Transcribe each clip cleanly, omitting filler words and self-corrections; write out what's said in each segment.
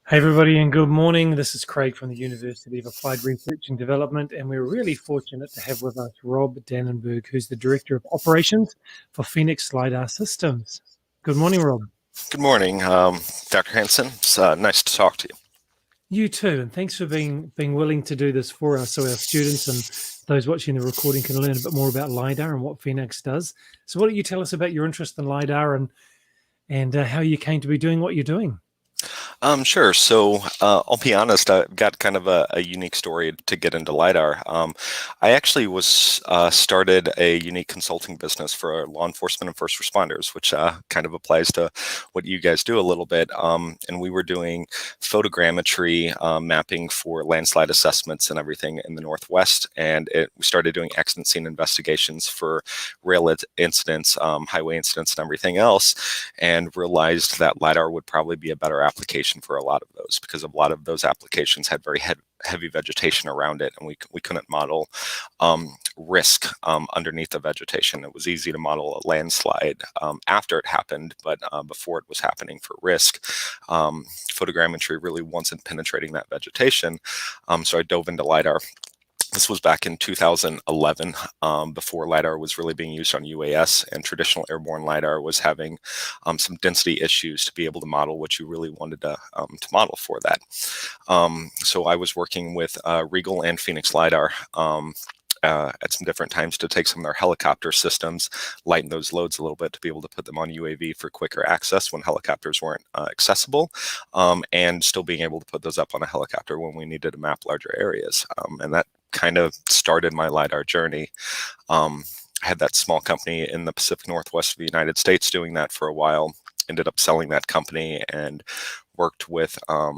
Hey everybody, and good morning. This is Craig from the University of Applied Research and Development, and we're really fortunate to have with us Rob Dannenberg, who's the Director of Operations for Phoenix LiDAR Systems. Good morning, Rob. Good morning, Dr. Hansen. It's nice to talk to you. You too, and thanks for being willing to do this for us so our students and those watching the recording can learn a bit more about LiDAR and what Phoenix does. So why don't you tell us about your interest in LiDAR and how you came to be doing what you're doing? Sure. So I'll be honest, I've got kind of a unique story to get into LiDAR. I actually started a unique consulting business for law enforcement and first responders, which kind of applies to what you guys do a little bit. And we were doing photogrammetry mapping for landslide assessments and everything in the Northwest. And we started doing accident scene investigations for rail incidents, highway incidents, and everything else, and realized that LiDAR would probably be a better application for a lot of those, because a lot of those applications had very heavy vegetation around it, and we couldn't model risk underneath the vegetation. It was easy to model a landslide after it happened, but before it was happening for risk, photogrammetry really wasn't penetrating that vegetation. So I dove into LiDAR. This was back in 2011, before LiDAR was really being used on UAS, and traditional airborne LiDAR was having some density issues to be able to model what you really wanted to model for that. So I was working with Regal and Phoenix LiDAR at some different times to take some of their helicopter systems, lighten those loads a little bit to be able to put them on UAV for quicker access when helicopters weren't accessible, and still being able to put those up on a helicopter when we needed to map larger areas. And that kind of started my LiDAR journey. I had that small company in the Pacific Northwest of the United States doing that for a while, ended up selling that company and worked with a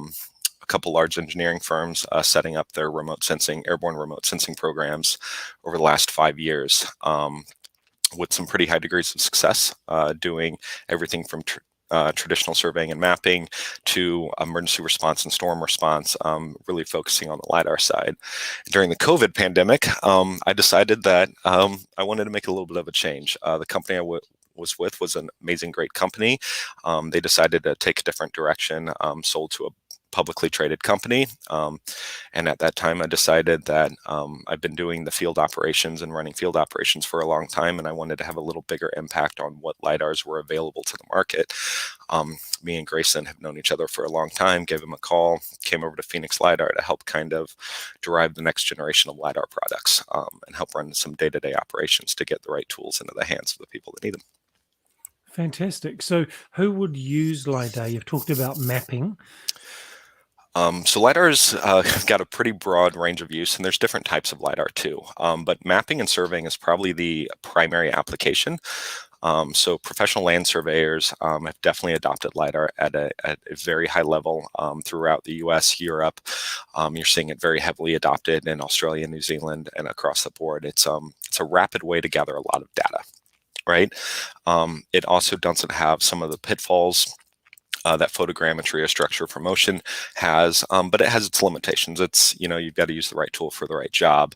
couple large engineering firms setting up their airborne remote sensing programs over the last 5 years, with some pretty high degrees of success, doing everything from traditional surveying and mapping to emergency response and storm response, really focusing on the LiDAR side. During the COVID pandemic, I decided that I wanted to make a little bit of a change. The company I was with was an amazing, great company. They decided to take a different direction, sold to a publicly traded company. And at that time, I decided that I've been doing the field operations and running field operations for a long time, and I wanted to have a little bigger impact on what LiDARs were available to the market. Me and Grayson have known each other for a long time, gave him a call, came over to Phoenix LiDAR to help kind of derive the next generation of LiDAR products, and help run some day-to-day operations to get the right tools into the hands of the people that need them. Fantastic. So who would use LiDAR? You've talked about mapping. So LiDAR's got a pretty broad range of use, and there's different types of LiDAR too. But mapping and surveying is probably the primary application. So professional land surveyors have definitely adopted LiDAR at a very high level throughout the US, Europe. You're seeing it very heavily adopted in Australia, New Zealand, and across the board. It's a rapid way to gather a lot of data, right? It also doesn't have some of the pitfalls that photogrammetry or structure for motion has, but it has its limitations. You've got to use the right tool for the right job.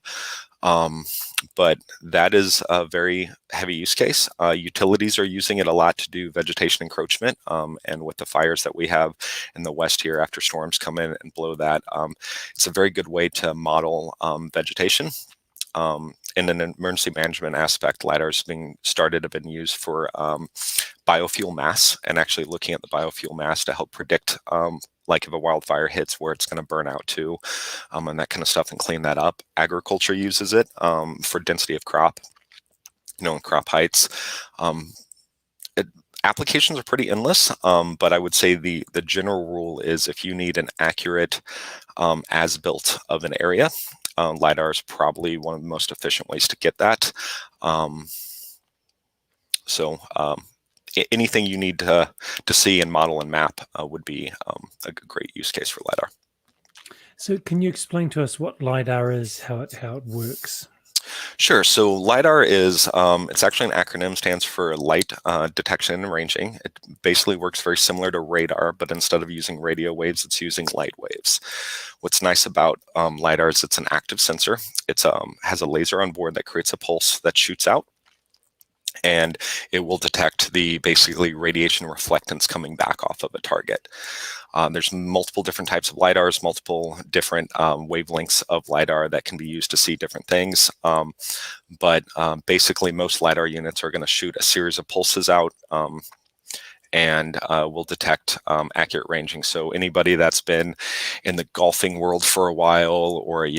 But that is a very heavy use case. Utilities are using it a lot to do vegetation encroachment, and with the fires that we have in the West here after storms come in and blow that, it's a very good way to model vegetation. In an emergency management aspect, LiDARs being started have been used for biofuel mass, and actually looking at the biofuel mass to help predict like if a wildfire hits, where it's going to burn out to, and that kind of stuff, and clean that up. Agriculture uses it for density of crop, and crop heights. Applications are pretty endless, but I would say the general rule is if you need an accurate as-built of an area, LiDAR is probably one of the most efficient ways to get that. Anything you need to see and model and map would be a great use case for LiDAR. So can you explain to us what LiDAR is, how it works? Sure. So LiDAR is, it's actually an acronym, stands for Light Detection and Ranging. It basically works very similar to radar, but instead of using radio waves, it's using light waves. What's nice about LiDAR is it's an active sensor. It has a laser on board that creates a pulse that shoots out. and it will detect the basically radiation reflectance coming back off of a target. There's multiple different types of LiDARs, multiple different wavelengths of LiDAR that can be used to see different things. But basically, most LiDAR units are going to shoot a series of pulses out and will detect accurate ranging. So anybody that's been in the golfing world for a while, or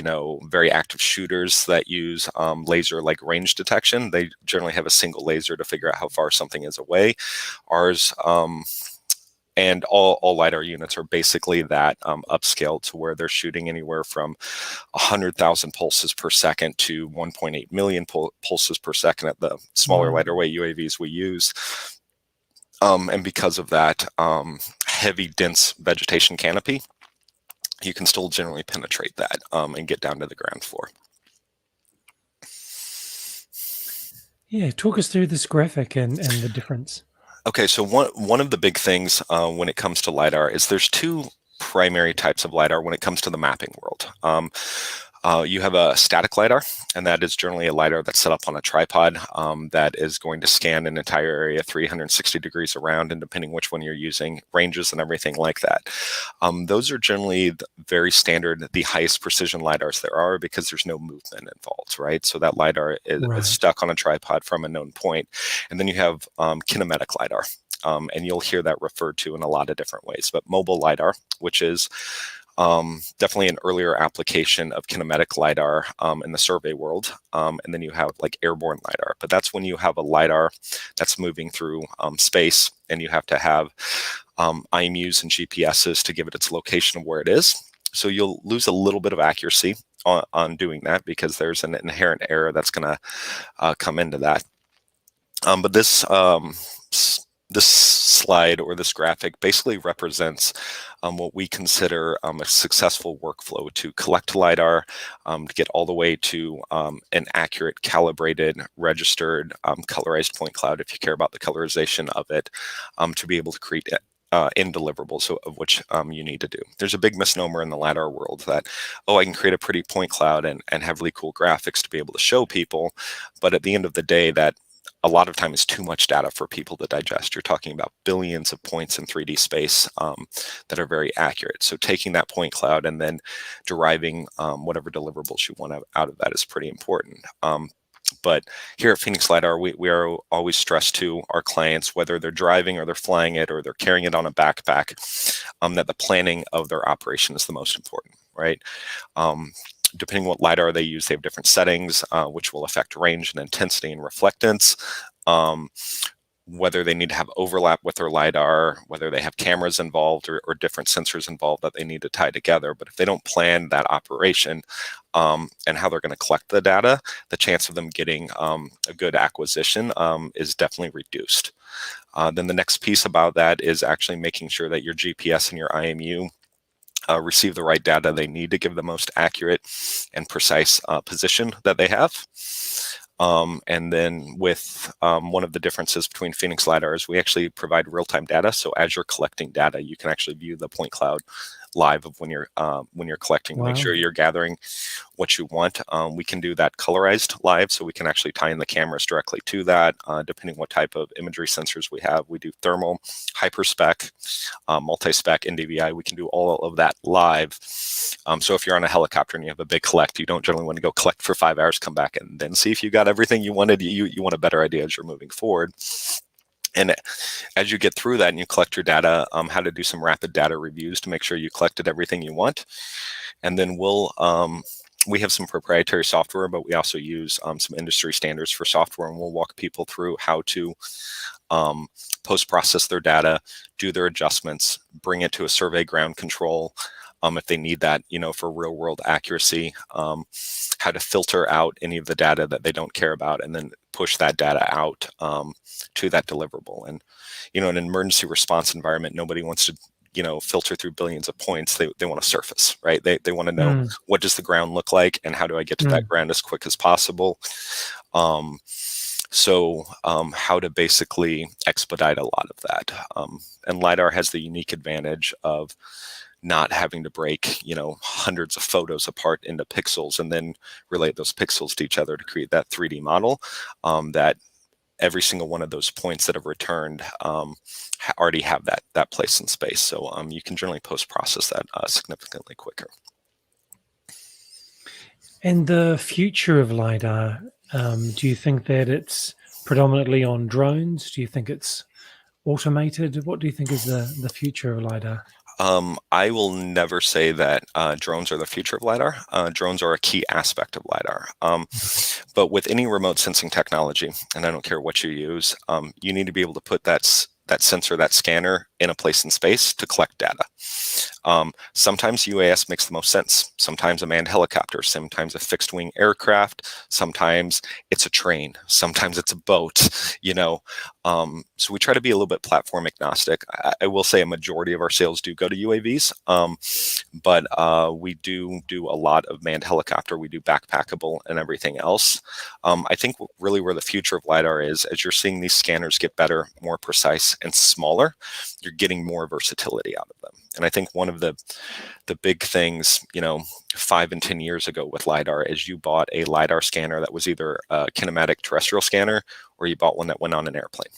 very active shooters that use laser like range detection, they generally have a single laser to figure out how far something is away. Ours and all LiDAR units are basically that upscale to where they're shooting anywhere from 100,000 pulses per second to 1.8 million pulses per second at the smaller, lighter weight UAVs we use. And because of that heavy, dense vegetation canopy, you can still generally penetrate that and get down to the ground floor. Yeah, talk us through this graphic and the difference. Okay, so one of the big things when it comes to LiDAR is there's two primary types of LiDAR when it comes to the mapping world. You have a static LiDAR, and that is generally a LiDAR that's set up on a tripod that is going to scan an entire area 360 degrees around, and depending which one you're using, ranges and everything like that. Those are generally very standard, the highest precision LiDARs there are, because there's no movement involved, right? So that LiDAR is stuck on a tripod from a known point. And then you have kinematic LiDAR, and you'll hear that referred to in a lot of different ways. But mobile LiDAR, which is definitely an earlier application of kinematic LiDAR in the survey world. And then you have like airborne LiDAR, but that's when you have a LiDAR that's moving through space, and you have to have IMUs and GPSs to give it its location of where it is. So you'll lose a little bit of accuracy on doing that, because there's an inherent error that's going to come into that. But this slide, or this graphic, basically represents what we consider a successful workflow to collect LiDAR, to get all the way to an accurate, calibrated, registered, colorized point cloud, if you care about the colorization of it, to be able to create end deliverables of which you need to do. There's a big misnomer in the LiDAR world that, oh, I can create a pretty point cloud and have really cool graphics to be able to show people, but at the end of the day, that a lot of time is too much data for people to digest. You're talking about billions of points in 3D space that are very accurate. So taking that point cloud and then deriving whatever deliverables you want out of that is pretty important. But here at Phoenix LiDAR, we are always stressed to our clients, whether they're driving or they're flying it or they're carrying it on a backpack, that the planning of their operation is the most important, right? Depending on what LiDAR they use, they have different settings, which will affect range and intensity and reflectance. Whether they need to have overlap with their LiDAR, whether they have cameras involved or different sensors involved that they need to tie together. But if they don't plan that operation and how they're going to collect the data, the chance of them getting a good acquisition is definitely reduced. Then the next piece about that is actually making sure that your GPS and your IMU receive the right data they need to give the most accurate and precise position that they have. And then with one of the differences between Phoenix LiDAR is we actually provide real-time data. So as you're collecting data, you can actually view the point cloud live of when you're collecting. Wow. Make sure you're gathering what you want. We can do that colorized live, so we can actually tie in the cameras directly to that, depending what type of imagery sensors we have. We do thermal, hyperspec, multi-spec, NDVI. We can do all of that live. So if you're on a helicopter and you have a big collect, you don't generally want to go collect for 5 hours, come back and then see if you got everything you wanted. You want a better idea as you're moving forward. And as you get through that and you collect your data, how to do some rapid data reviews to make sure you collected everything you want. And then we have some proprietary software, but we also use some industry standards for software, and we'll walk people through how to post-process their data, do their adjustments, bring it to a survey ground control, if they need that, for real world accuracy, how to filter out any of the data that they don't care about, and then push that data out to that deliverable. And, in an emergency response environment, nobody wants to, filter through billions of points. They want to surface, right? They want to know what does the ground look like and how do I get to that ground as quick as possible. So how to basically expedite a lot of that. And LiDAR has the unique advantage of not having to break, hundreds of photos apart into pixels and then relate those pixels to each other to create that 3D model that every single one of those points that have returned already have that place in space. So you can generally post-process that significantly quicker. And the future of LiDAR, do you think that it's predominantly on drones? Do you think it's automated? What do you think is the future of LiDAR? I will never say that drones are the future of LiDAR. Drones are a key aspect of LiDAR. But with any remote sensing technology, and I don't care what you use, you need to be able to put that sensor, that scanner, in a place in space to collect data. Sometimes UAS makes the most sense. Sometimes a manned helicopter, sometimes a fixed wing aircraft, sometimes it's a train, sometimes it's a boat, so we try to be a little bit platform agnostic. I will say a majority of our sales do go to UAVs, but we do a lot of manned helicopter. We do backpackable and everything else. I think really where the future of LiDAR is, as you're seeing these scanners get better, more precise, and smaller, you're getting more versatility out of them. And I think one of the big things, 5 and 10 years ago with LiDAR is you bought a LiDAR scanner that was either a kinematic terrestrial scanner or you bought one that went on an airplane.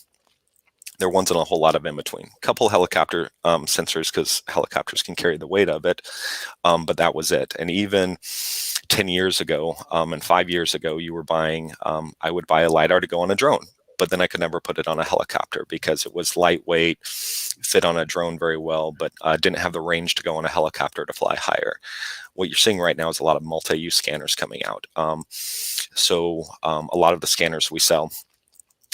There wasn't a whole lot of in between. A couple helicopter sensors because helicopters can carry the weight of it, but that was it. And even 10 years ago and 5 years ago, you were buying, I would buy a LiDAR to go on a drone, but then I could never put it on a helicopter because it was lightweight, fit on a drone very well, but didn't have the range to go on a helicopter to fly higher. What you're seeing right now is a lot of multi-use scanners coming out. So a lot of the scanners we sell,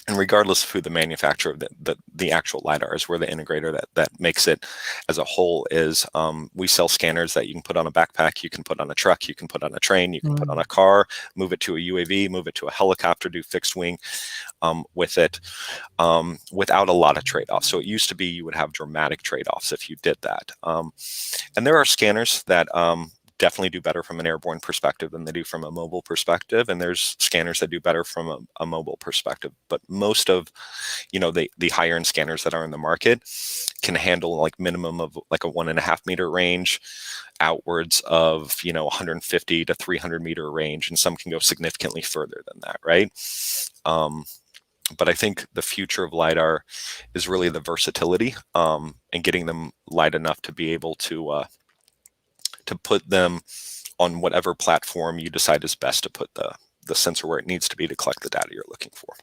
and regardless of who the manufacturer of the actual LiDAR is, we're the integrator that makes it as a whole is we sell scanners that you can put on a backpack, you can put on a truck, you can put on a train, you can put on a car, move it to a UAV, move it to a helicopter, do fixed wing with it without a lot of trade-offs. So it used to be you would have dramatic trade-offs if you did that. And there are scanners that definitely do better from an airborne perspective than they do from a mobile perspective. And there's scanners that do better from a mobile perspective. But most of, the higher end scanners that are in the market can handle like minimum of like a 1.5 meter range outwards of, 150 to 300 meter range. And some can go significantly further than that, right? But I think the future of LiDAR is really the versatility and getting them light enough to be able to put them on whatever platform you decide is best to put the sensor where it needs to be to collect the data you're looking for.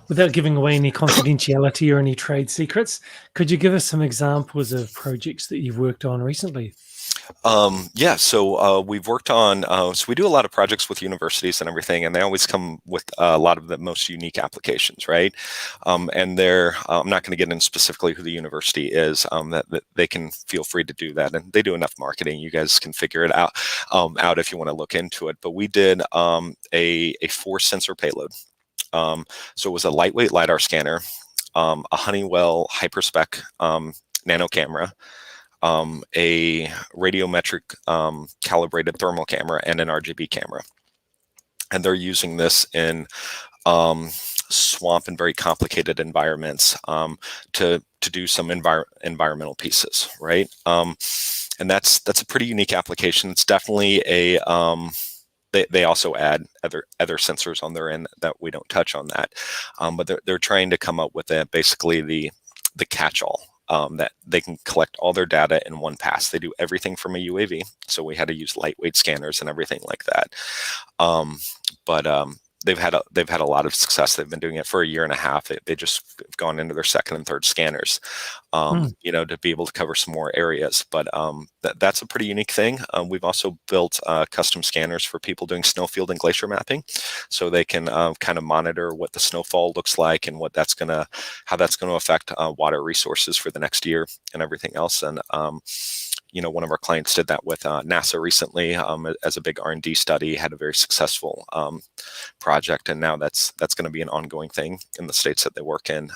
Without giving away any confidentiality or any trade secrets, could you give us some examples of projects that you've worked on recently? Yeah, so we've worked on, so we do a lot of projects with universities and everything, and they always come with a lot of the most unique applications, right? And I'm not going to get into specifically who the university is, that they can feel free to do that. And they do enough marketing. You guys can figure it out if you want to look into it. But we did a 4-sensor payload. So it was a lightweight LiDAR scanner, a Honeywell hyperspec nano camera, a radiometric calibrated thermal camera, and an RGB camera. And they're using this in swamp and very complicated environments to do some environmental pieces, right? And that's a pretty unique application. It's definitely a they also add other sensors on their end that we don't touch on that, but they're trying to come up with basically the catch-all. That they can collect all their data in one pass. They do everything from a UAV, so we had to use lightweight scanners and everything like that. But they've had a lot of success. They've been doing it for 1.5 years. They just have gone into their 2nd and 3rd scanners, to be able to cover some more areas. But that's a pretty unique thing. We've also built custom scanners for people doing snowfield and glacier mapping, so they can kind of monitor what the snowfall looks like and how that's going to affect water resources for the next year and everything else. And one of our clients did that with NASA recently as a big R&D study, had a very successful project, and now that's going to be an ongoing thing in the states that they work in.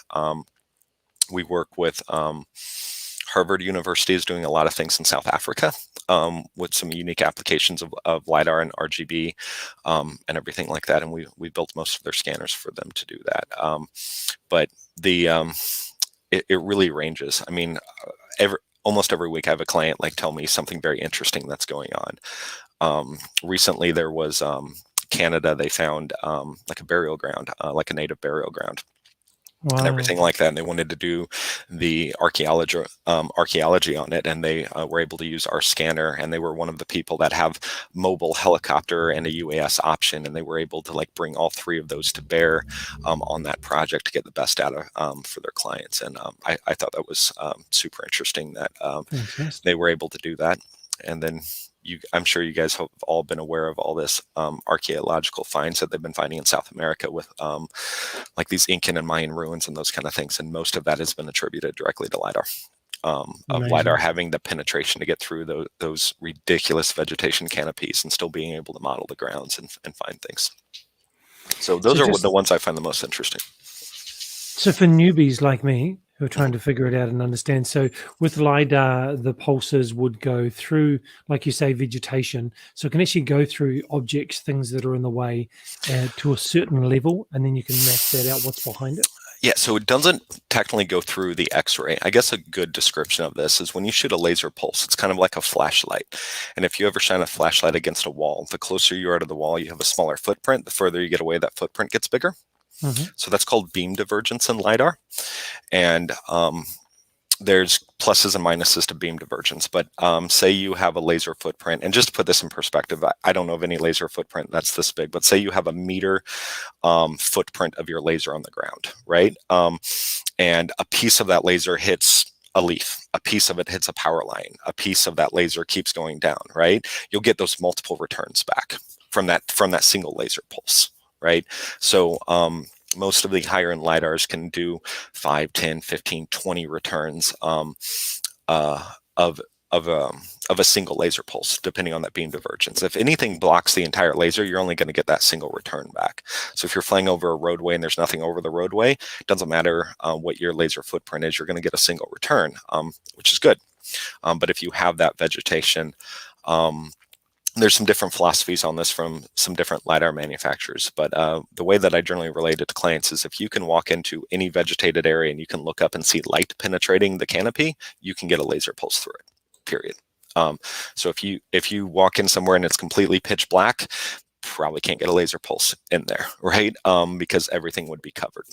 We work with Harvard University is doing a lot of things in South Africa with some unique applications of LiDAR and RGB and everything like that, and we built most of their scanners for them to do that. But it really ranges. I mean, almost every week I have a client tell me something very interesting that's going on. Recently there was Canada, they found like a burial ground, like a native burial ground. Wow. And everything like that, and they wanted to do the archaeology on it, and they were able to use our scanner, and they were one of the people that have mobile helicopter and a UAS option, and they were able to like bring all three of those to bear on that project to get the best data for their clients. And I thought that was super interesting that they were able to do that. And then I'm sure you guys have all been aware of all this archaeological finds that they've been finding in South America with like these Incan and Mayan ruins and those kind of things. And most of that has been attributed directly to LiDAR. Of LiDAR having the penetration to get through those ridiculous vegetation canopies and still being able to model the grounds and find things. So those are the ones I find the most interesting. So for newbies like me who are trying to figure it out and understand, so with LiDAR, the pulses would go through, like you say, vegetation. So it can actually go through objects, things that are in the way to a certain level, and then you can map that out what's behind it. Yeah, so it doesn't technically go through the X-ray. I guess a good description of this is when you shoot a laser pulse, it's kind of like a flashlight. And if you ever shine a flashlight against a wall, the closer you are to the wall, you have a smaller footprint. The further you get away, that footprint gets bigger. So that's called beam divergence in LiDAR. And there's pluses and minuses to beam divergence. But say you have a laser footprint, and just to put this in perspective, I don't know of any laser footprint that's this big, but say you have a meter footprint of your laser on the ground, right? And a piece of that laser hits a leaf, a piece of it hits a power line, a piece of that laser keeps going down, right? You'll get those multiple returns back from that single laser pulse, right? So most of the higher end LiDARs can do 5, 10, 15, 20 returns of a single laser pulse, depending on that beam divergence. If anything blocks the entire laser, you're only going to get that single return back. So if you're flying over a roadway and there's nothing over the roadway, it doesn't matter what your laser footprint is, you're going to get a single return, which is good. But if you have that vegetation, there's some different philosophies on this from some different LiDAR manufacturers, but the way that I generally relate it to clients is if you can walk into any vegetated area and you can look up and see light penetrating the canopy, you can get a laser pulse through it, period. So if you walk in somewhere and it's completely pitch black, probably can't get a laser pulse in there, right? Because everything would be covered.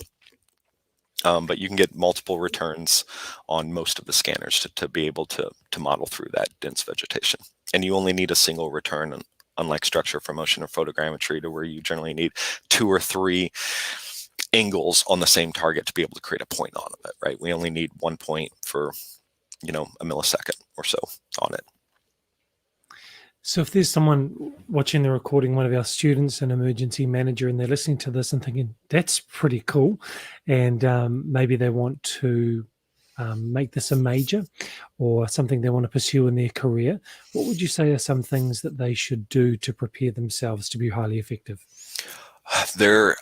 But you can get multiple returns on most of the scanners to be able to model through that dense vegetation. And you only need a single return, unlike structure for motion or photogrammetry, to where you generally need 2 or 3 angles on the same target to be able to create a point on it, right? We only need 1 point for, a millisecond or so on it. So if there's someone watching the recording, one of our students, an emergency manager, and they're listening to this and thinking, that's pretty cool, and maybe they want to make this a major or something they want to pursue in their career, what would you say are some things that they should do to prepare themselves to be highly effective? There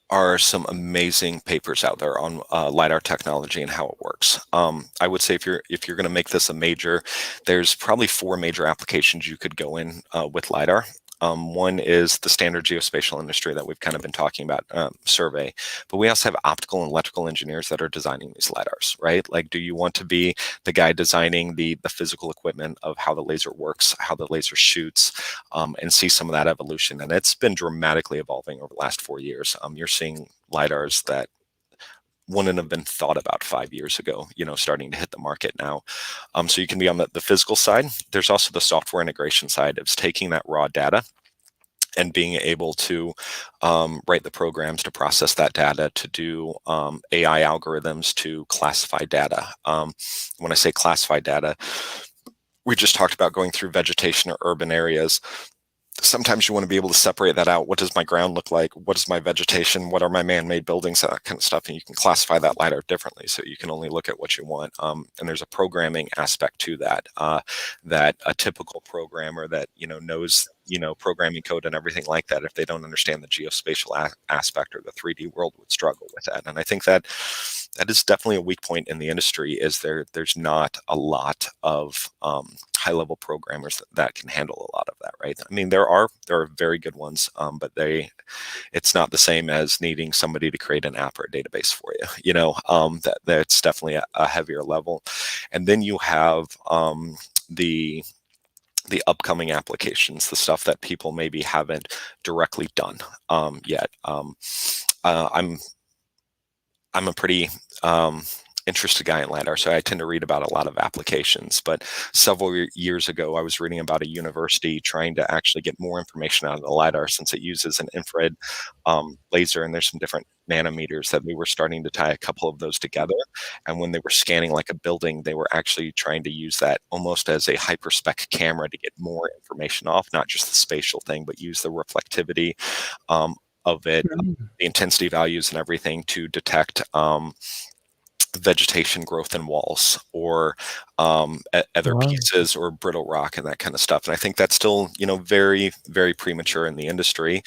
are some amazing papers out there on LiDAR technology and how it works. I would say if you're going to make this a major, there's probably 4 major applications you could go in with LiDAR. One is the standard geospatial industry that we've kind of been talking about, survey, but we also have optical and electrical engineers that are designing these LiDARs, right? Like, do you want to be the guy designing the physical equipment of how the laser works, how the laser shoots, and see some of that evolution? And it's been dramatically evolving over the last 4 years. You're seeing LiDARs that wouldn't have been thought about 5 years ago, starting to hit the market now. So you can be on the physical side. There's also the software integration side of taking that raw data and being able to write the programs to process that data, to do AI algorithms to classify data. When I say classify data, we just talked about going through vegetation or urban areas. Sometimes you want to be able to separate that out. What does my ground look like? What is my vegetation? What are my man-made buildings? That kind of stuff. And you can classify that LiDAR differently. So you can only look at what you want. And there's a programming aspect to that, that a typical programmer that, knows, programming code and everything like that, if they don't understand the geospatial aspect or the 3D world, would struggle with that. And I think that is definitely a weak point in the industry, is there's not a lot of high-level programmers that can handle a lot of that, right? I mean, there are very good ones, but it's not the same as needing somebody to create an app or a database for you. That's definitely a heavier level. And then you have the the upcoming applications, the stuff that people maybe haven't directly done yet. I'm a pretty interested guy in LiDAR, so I tend to read about a lot of applications. But several years ago, I was reading about a university trying to actually get more information out of the LiDAR, since it uses an infrared laser, and there's some different nanometers that they were starting to tie a couple of those together. And when they were scanning like a building, they were actually trying to use that almost as a hyperspec camera to get more information off, not just the spatial thing, but use the reflectivity of it, the intensity values and everything to detect vegetation growth in walls or other pieces or brittle rock and that kind of stuff. And I think that's still, very, very premature in the industry.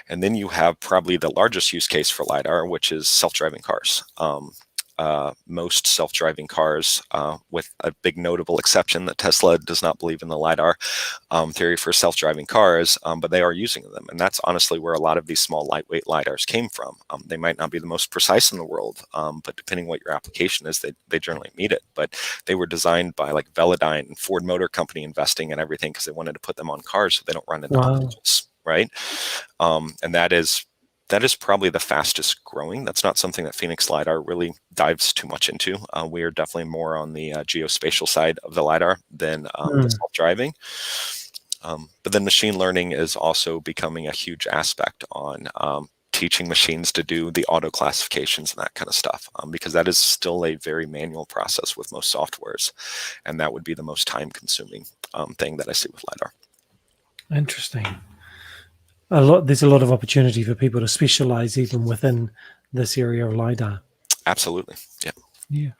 And then you have probably the largest use case for LiDAR, which is self-driving cars. Most self-driving cars, with a big notable exception that Tesla does not believe in the LiDAR theory for self-driving cars, but they are using them. And that's honestly where a lot of these small lightweight LiDARs came from. They might not be the most precise in the world, but depending what your application is, they generally meet it. But they were designed by like Velodyne and Ford Motor Company investing in everything because they wanted to put them on cars so they don't run into obstacles, right? And that is probably the fastest growing. That's not something that Phoenix LiDAR really dives too much into. We are definitely more on the geospatial side of the LiDAR than the self-driving. But then machine learning is also becoming a huge aspect on teaching machines to do the auto classifications and that kind of stuff, because that is still a very manual process with most softwares. And that would be the most time-consuming thing that I see with LiDAR. Interesting. There's a lot of opportunity for people to specialize even within this area of LiDAR. Absolutely. Yeah.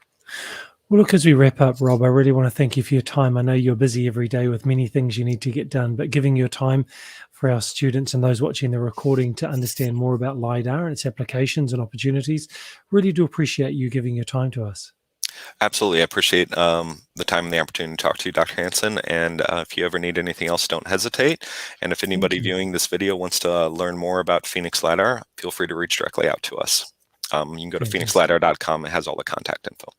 Well, look, as we wrap up, Rob, I really want to thank you for your time. I know you're busy every day with many things you need to get done, but giving your time for our students and those watching the recording to understand more about LiDAR and its applications and opportunities, really do appreciate you giving your time to us. Absolutely. I appreciate the time and the opportunity to talk to you, Dr. Hansen. And if you ever need anything else, don't hesitate. And if anybody viewing this video wants to learn more about Phoenix LiDAR, feel free to reach directly out to us. You can go to phoenixlidar.com. It has all the contact info.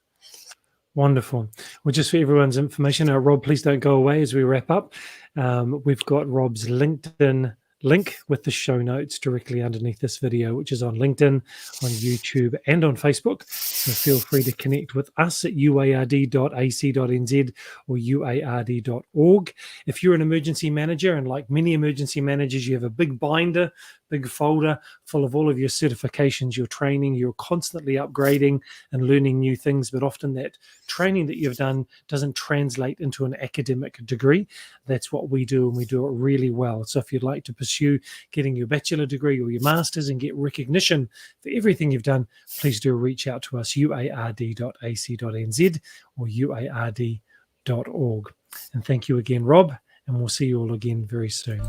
Wonderful. Well, just for everyone's information, Rob, please don't go away as we wrap up. We've got Rob's LinkedIn link with the show notes directly underneath this video, which is on LinkedIn, on YouTube, and on Facebook. So feel free to connect with us at uard.ac.nz or uard.org. If you're an emergency manager, and like many emergency managers, you have a big binder, big folder full of all of your certifications, your training, you're constantly upgrading and learning new things, but often that training that you've done doesn't translate into an academic degree. That's what we do, and we do it really well. So if you'd like to pursue getting your bachelor degree or your master's and get recognition for everything you've done, please do reach out to us, uard.ac.nz or uard.org. And thank you again, Rob, and we'll see you all again very soon.